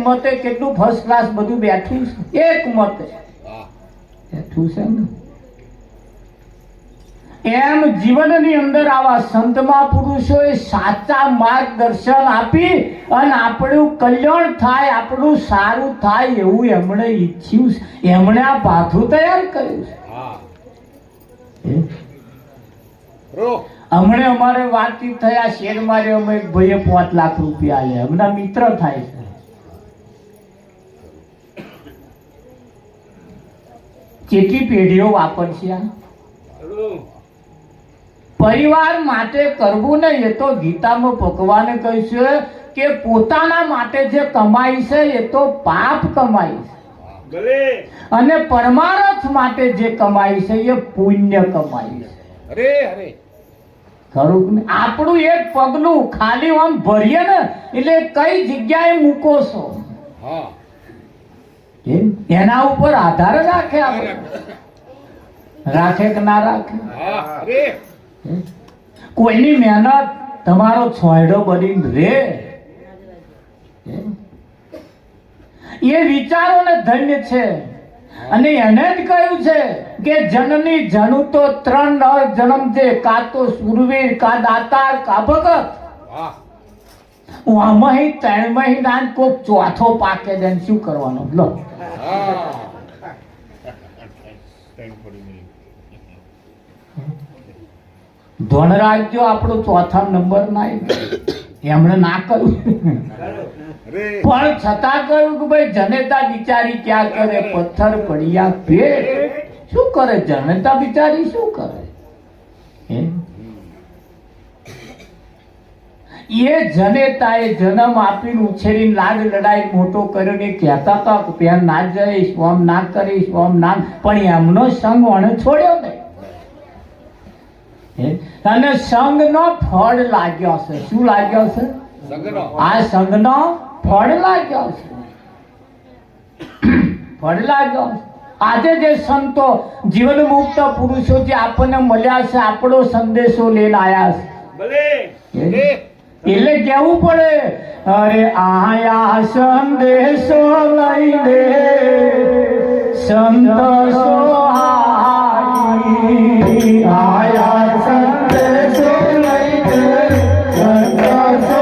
મતે કેટલું first class બધું બેઠું છે, એક મતે બેઠું છે ને. એમ જીવનની અંદર આવા સંત મહાપુરુષોએ સાચા માર્ગદર્શન આપી અને આપણું કલ્યાણ થાય, આપણું સારું થાય એવું એમણે ઈચ્છ્યું છે. એમણે આ ભાથું તૈયાર કર્યું છે. હમણે અમારે વાતચીત થયા શેર મારે અમે એક ભાઈએ 5 લાખ રૂપિયા આલ્યા, એમના મિત્ર થાય છે. કેટલી પેઢીઓ વાપરશે આ? પરિવાર માટે કરવું ને એ તો ગીતામાં ભગવાને કહ્યું છે કે પોતાના માટે જે કમાઈ છે એ તો પાપ કમાઈ છે, અને પરમાર્થ માટે જે કમાઈ છે એ પુણ્ય કમાઈ છે. ખરું ને? આપણું એક પગલું ખાલી આમ ભરીએ ને એટલે કઈ જગ્યાએ મૂકો છો એના ઉપર આધાર રાખે. આપણે રાખે કે ના રાખે? કોઈની મહેનત તમારો છોયડો બનીને રે એ વિચારો ને ધન્ય છે. અને એને જ કહ્યું છે કે જનની જનુ તો 3 જન્મ છે, કા તો સુરવીર, કા દાતાર, કા ભગત. હું આમાં 3 મહિના કોક ચોથો પાકે દે શું કરવાનો? લો ધોન રાખજો, આપણો 4થા નંબર ના એમણે ના કર્યું પણ છતાં કહ્યું કે ભાઈ જનેતા બિચારી ક્યાં કરે, પથ્થર પડ્યા પેટ. શું કરે જનેતા બિચારી? શું કરે? એ જનેતાએ જન્મ આપીને ઉછેરીને લાડ લડાઈ મોટો કર્યો ને કહેતા હતા કે પેન ના જઈશ, ઓમ ના કરીશ, ઓમ ના. પણ એમનો સંગ ઓણે છોડ્યો નહીં અને સંઘનો ફળ લાગ્યો છે. શું લાગ્યો છે? આ સંઘનો ફળ લાગ્યો છે. ફળ લાગ્યો છે. આજે જે સંતો જીવન મુક્ત પુરુષો જે આપણને મળ્યા છે, આપણો સંદેશો લઈને આવ્યા છે, એટલે કેવું પડે, અરે આયા સંદેશો લઈને સંતોષો આયા સંદેશો લઈને સંતોષો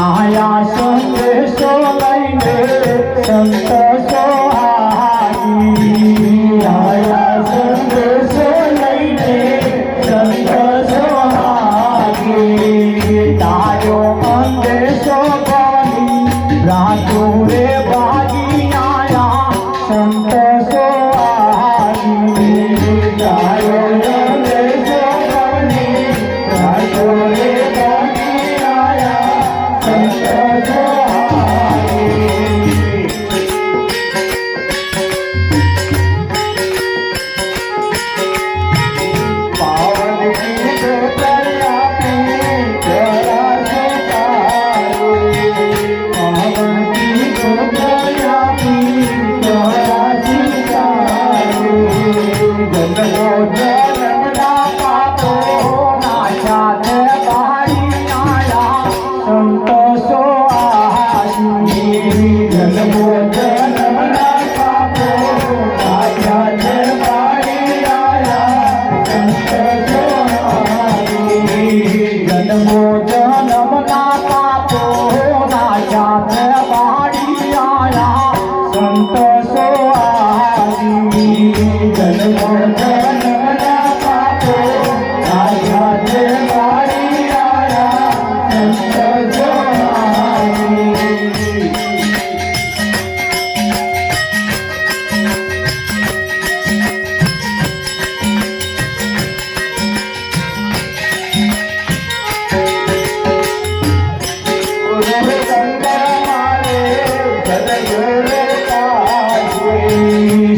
આયા સંદેશો લઈને સંતોષો આયા સંદેશો લઈને સંતોષો તારો અંદેશો બની રાતો રે ભાગી આયા સંતોષો તારો અંદેશો બની રાતો રે ભાગી આયા સંતોષો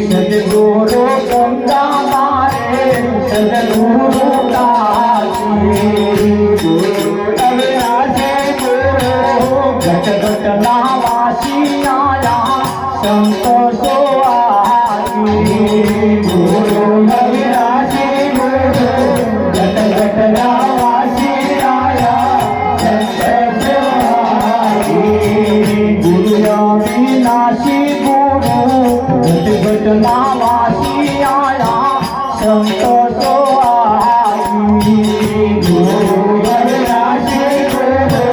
સદગુરુ ગંગા ગુરુ અવિનાશી ગુરુ ઘટ ઘટ ના વાસી આયા સંત સવાઈ ગુરુ અવિનાશી ગુરુ ઘટ ઘટ ના વાસી આયા સંત સવાઈ ગુરુ અવિનાશી ગુરુ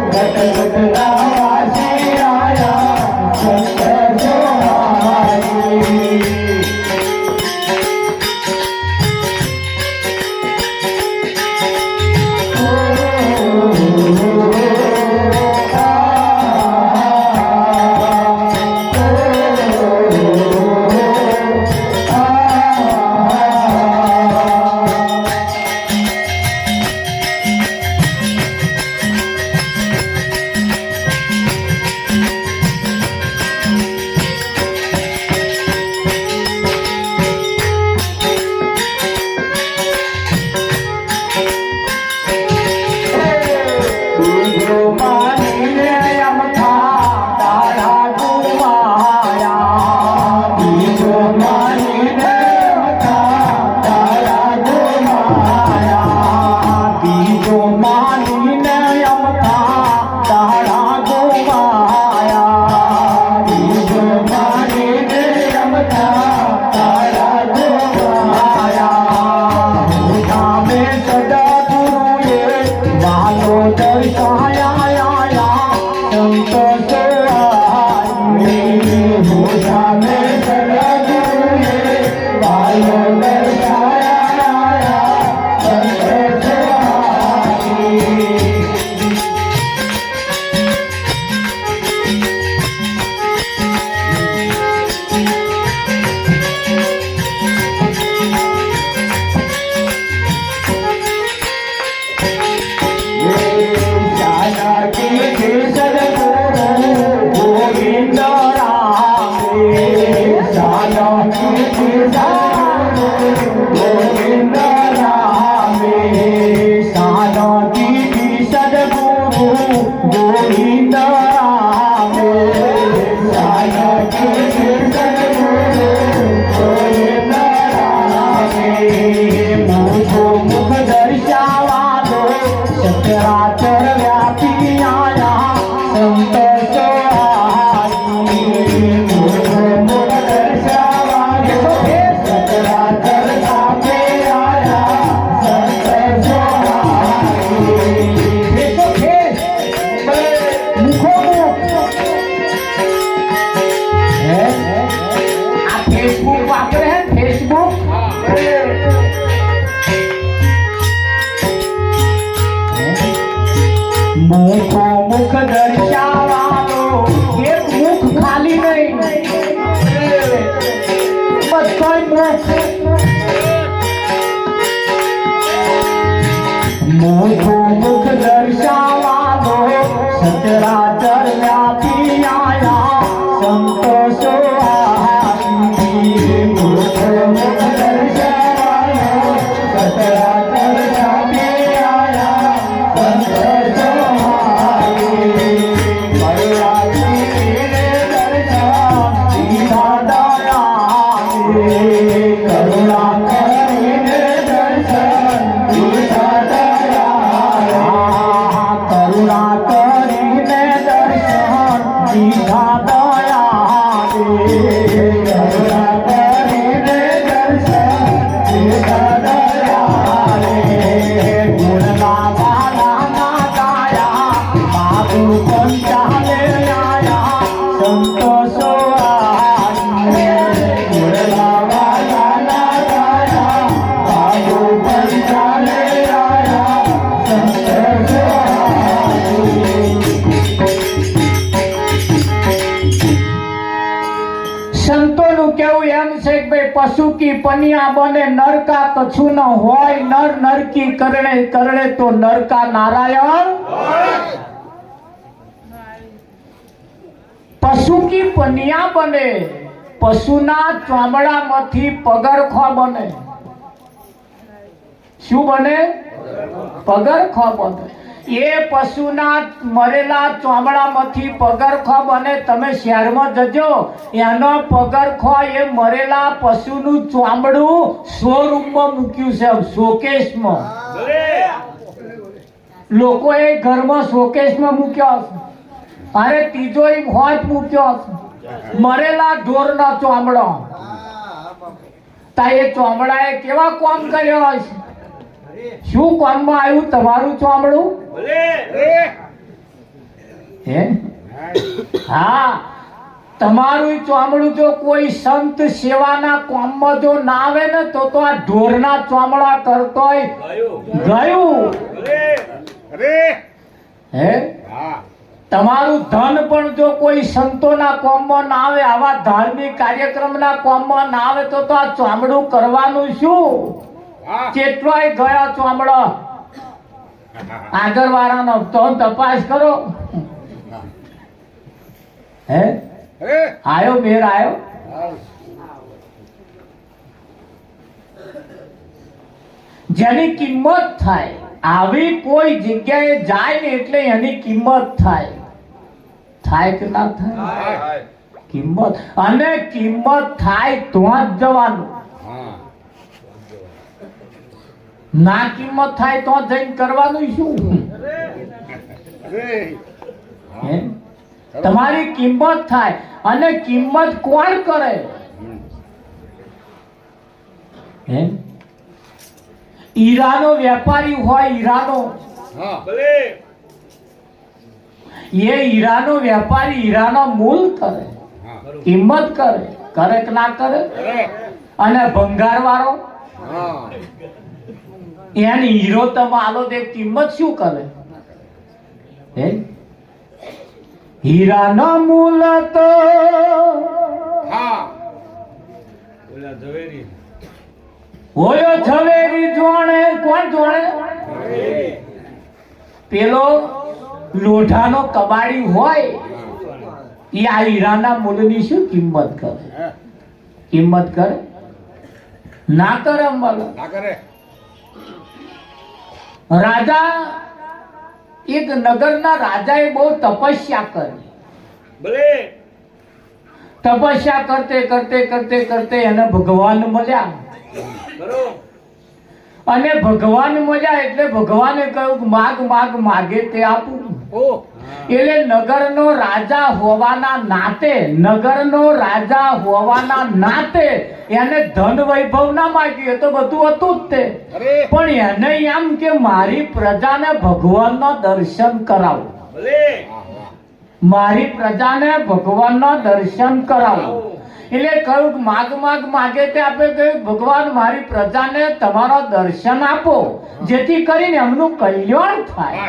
ઘટ ઘટ ના વાસી આયા સંત સવાઈ મુખ દર્શાવાનો એક મુખ ખાલી નહીં મુખ દર્શાવાનો સચરાચર વ્યાપી આયા સંતોષો મુખ દર્શાવાનો સચરાચર વ્યાપી આયા સંતોષો સંતોનું કેવું એમ છે કે ભાઈ પશુ કી પનિયા બને નરકા કછું ન હોય નર નરકી કરણે કરણે તો નરકા નારાયણ પશુ કી પનિયા બને પશુના ચામડામાંથી પગરખો બને શું બને પગરખો બને એ પશુના મરેલા ચોમડામાંથી પગરખો બને. તમે શહેરમાં જજો, એનો પગરખો એ મરેલા પશુનું ચોમડું શોરૂમમાં મૂક્યું છે, શોકેસમાં. લોકોએ ઘરમાં શોકેસમાં મૂક્યો છે. અરે તિજોરી હોત મૂક્યો છે, મરેલા ઢોરનો ચોમડો. તા એ ચોમડાએ કેવા કામ કર્યો છે? શું કામમાં આવ્યું તમારું ચોમડું? હે? હા, તમારું ચોમડું જો કોઈ સંત સેવાના કામમાં જો ના આવે ને તો આ ઢોરના ચોમડા કરતોય ગયું. હે? તમારું ધન પણ જો કોઈ સંતોના કામમાં ના આવે, આવા ધાર્મિક કાર્યક્રમના કામમાં ના આવે તો આ ચોમડું કરવાનું શું? કેટલાય ગયા ચોમડા. આગળ વાળાનો તો તપાસ કરો. હે? આયો મેર આયો? જેની કિંમત થાય, આવી કોઈ જગ્યાએ જાય ને એટલે એની કિંમત થાય. થાય કે ના થાય? કિંમત. અને કિંમત થાય તો જ જવાનું. ના કિંમત થાય તો જઈને કરવાનું શું? તમારી કિંમત થાય. અને કિંમત કોણ કરે? હીરાનો વેપારી હોય, હીરાનો, એ હીરાનો વેપારી હીરાનો મૂલ કરે, કિંમત કરે. કરે કે ના કરે? અને ભંગાર વાળો એની હીરો તમે આલો તે કિંમત શું કરે? હીરાનો મૂલ તો ઓયો ઝવેરી જોણે. કોણ જોણે? પેલો લોઢાનો કબાડી હોય એ આ હીરાના મૂળની શું કિંમત કરે? કિંમત કરે? ના કરે. ના કરે. રાજા, એક નગરના રાજાએ બહુ તપસ્યા કરી. તપસ્યા કરતે કરતે કરતે કરતે એને ભગવાન મળ્યા. અને ભગવાન મળ્યા એટલે ભગવાને કહ્યું માગ માગ માગે તે આપું. એટલે નગરનો રાજા હોવાના નાતે, નગરનો રાજા હોવાના નાતે એને ધન વૈભવ ના માગ્યું. એ તો બધું હતું જ તે, પણ એને એમ કે મારી પ્રજાને ભગવાનનો દર્શન કરાવો. મારી પ્રજાને ભગવાનનો દર્શન કરાવો. એટલે કહ્યું માગ માગ માગે તે આપે. કહ્યું ભગવાન મારી પ્રજાને તમારો દર્શન આપો જેથી કરીને એમનું કલ્યાણ થાય.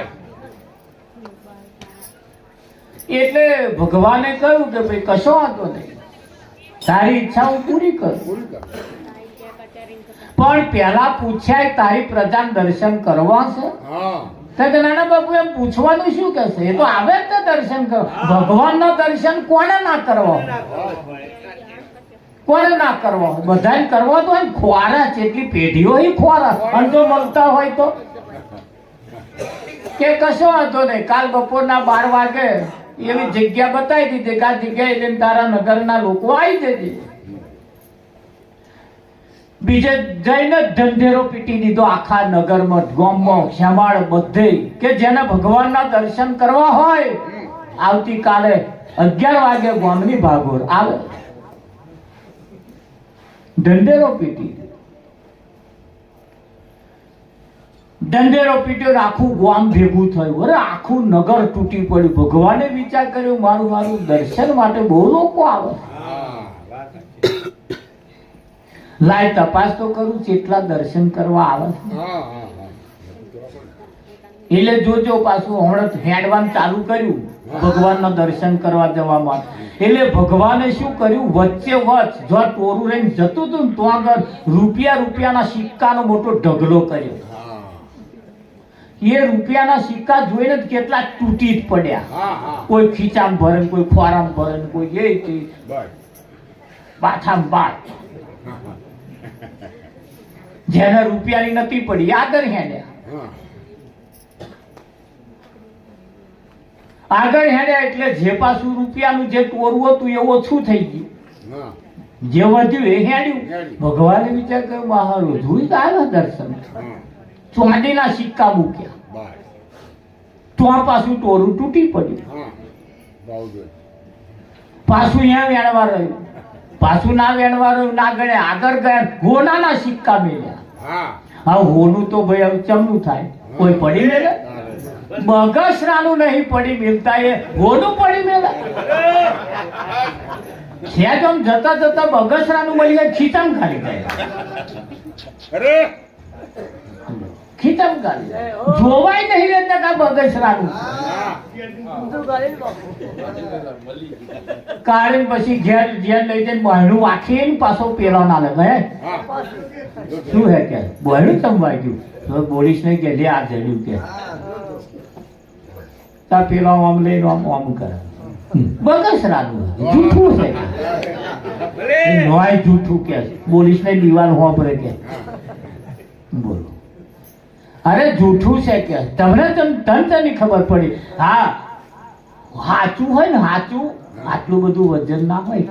એટલે ભગવાને કહ્યું કે ભાઈ કશો વાંધો નહીં, તારી ઈચ્છા હું પૂરી કરું. પણ પેલા પૂછ્યા તારી પ્રજાને દર્શન કરવા છે? નાના બાપુ એમ પૂછવાનું શું કે છે? એ તો આવે જ ને દર્શન કરો. ભગવાનના દર્શન કોને ના કરવા? કોને ના કરવા? બધાને કરવા તો હોય. ખોરા છે એટલી પેઢીઓ ખોરા. અને જો મળતા હોય તો કે કશો વાંધો નહીં, કાલ બપોરના 12 વાગે એવી જગ્યા બતાવી દીધી કે આ જગ્યાએ જઈને તારા નગરના લોકો આવી જજે. બીજે જઈને ઢંઢેરો પીટી દીધો આખા નગરમાં, ગામમાં, શ્યામાળ બધે કે જેને ભગવાનના દર્શન કરવા હોય આવતીકાલે 11 વાગે ગામની ભાગોળ આવે. ઢંઢેરો પીટી. ઢંઢેરો પીટ્યો, આખું ગામ ભેગું થયું. અરે આખું નગર તૂટી પડ્યું. ભગવાને વિચાર કર્યો મારું દર્શન માટે બહુ લોકો આવે. લાય તપાસ તો કરું કેટલા દર્શન કરવા આવે. એટલે જોજો પાછું હમણાં હેડવાનું ચાલુ કર્યું ભગવાનના દર્શન કરવા જવા માટે. એટલે ભગવાને શું કર્યું, વચ્ચે વચ્ચ જો ટોરું રહીને જતું હતું ને તો આગળ રૂપિયાના સિક્કાનો મોટો ઢગલો કર્યો. એ રૂપિયાના સિક્કા જોઈને કેટલા તૂટી જ પડ્યા. કોઈ ખીચામ ભરે, કોઈ ખોરામ ભરે, કોઈ એ બાથામ બાથ. જેને રૂપિયાની નથી પડી આગળ હેડ્યા. આગળ હેડ્યા એટલે જે પાછું રૂપિયાનું જે ટોરું હતું એ ઓછું થઈ ગયું. હા જે વધ્યું એ હેડ્યું. ભગવાને વિચાર કર્યો બહાર જોઈ તો આવ્યા દર્શન. હા ચાંદીના સિક્કા મૂક્યા બસ તો આ પાછું ટોરું તૂટી પડ્યું. હા બહુ જોઈ પાછું અહીંયા વેણવા રહ્યું. પાછું ના વેણવા રહ્યું ના ગણે આગળ ગયા હોનાના સિક્કા મેળ્યા. હા હા હોનું તો ભાઈ હવે ચમનું થાય કોઈ પડી મેળે બગસરાનું નહીં પડી મેળતા એ હોનું પડી મેળે ખેત આમ જતા જતા બગસરાનું મળી જાય ખીચમ ખાલી જાય અરે ખીચમ ખાલી જાય. જોવાય નહીં રહેતા કા બગસરાનું હા કાઢીને પછી ઘેર ઘેર લઈ જઈને બહેણું વાંખીને પાછો પેલો ના લે હે હા શું હે કે બહેણું ચમવાઈ ગયું તો બોલીશ નહીં કે લે આ જડ્યું કે તા પેલો આમ લઈને આમ કરે બગસરાનું જૂઠું છે નોય જૂઠું કે બોલીશ નહીં દીવાલ હોપરે કે બોલો અરે જૂઠું છે કે તમને તને ખબર પડી હા સાચું હોય ને સાચું આટલું બધું વજન ના હોય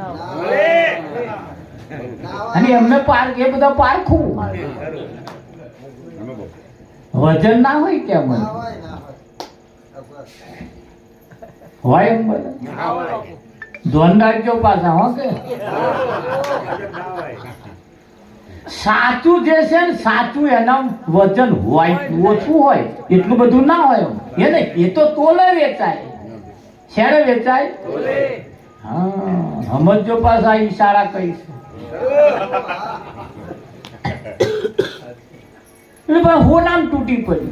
અને એમને પાર્ક એ બધા પારખું વજન ના હોય કેમ હોય એમ બધા ધોન રાખજો પાછા હો કે સાચું જે છે ને સાચું એના વજન હોય ઓછું હોય એટલું બધું ના હોય એમ એ નહીં એ તો તોલે વેચાય શેરે વેચાય હા સમજો પાછા ઈશારા કહીશ એટલે ભાઈ હું નામ તૂટી પડી